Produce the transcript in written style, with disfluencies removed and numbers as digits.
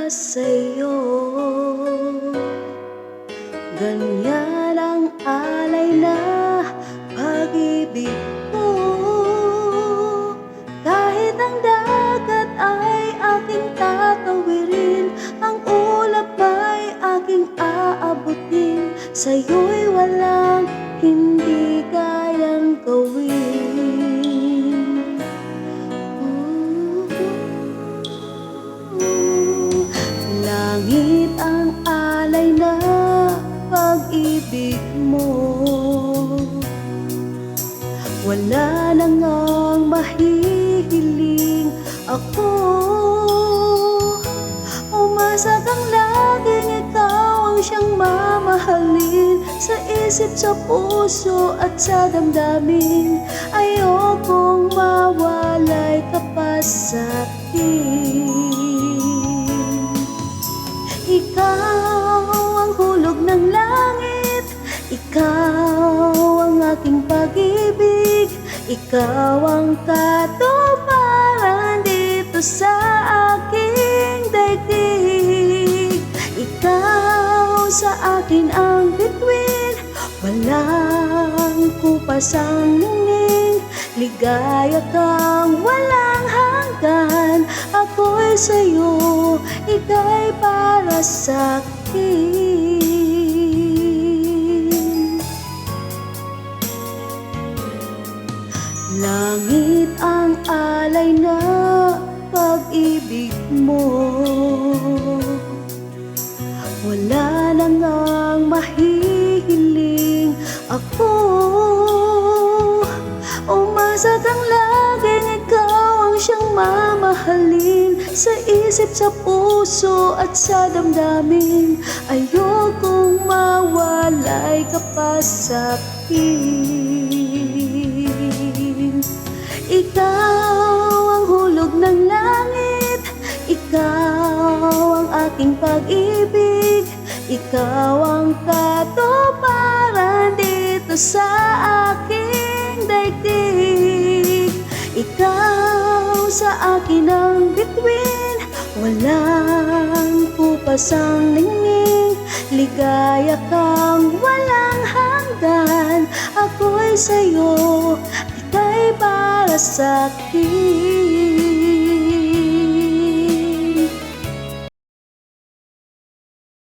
sa'yo. Ganyan ang alay na pag-ibig mo. Kahit ang dagat ay aking tatawirin, ang ulap ay aking aabutin, sa'yo'y walang hindi kayang gawin. Langit ang alay na pag-ibig mo. Wala na ngang mahihiling ako. Umasa kang laging ikaw ang siyang mamahalin, sa isip, sa puso at sa damdamin. Ayokong mawalay ka pa sa'kin. Ikaw ang hulog ng langit, ikaw ang aking pag-ibig, ikaw ang katuparan dito sa aking daigdig. Ikaw sa akin ang bituin, walang kupas ang ningning. Ligaya kang walang hanggan, ako'y sa'yo, ika'y para sa'kin. Langit ang alay na pag-ibig mo. Wala na ngang mahihiling ako. Umasa kang laging ikaw ang siyang mamahalin, sa isip, sa puso at sa damdamin. Ayokong mawalay ka pa sa'kin. Ikaw ang hulog ng langit, ikaw ang aking pag-ibig, ikaw ang katuparan dito sa aking daigdig. Ikaw sa akin ang bituin, walang kupas ang ningning. Ligaya kang walang hanggan, ako'y sa'yo, ika'y para sa'kin.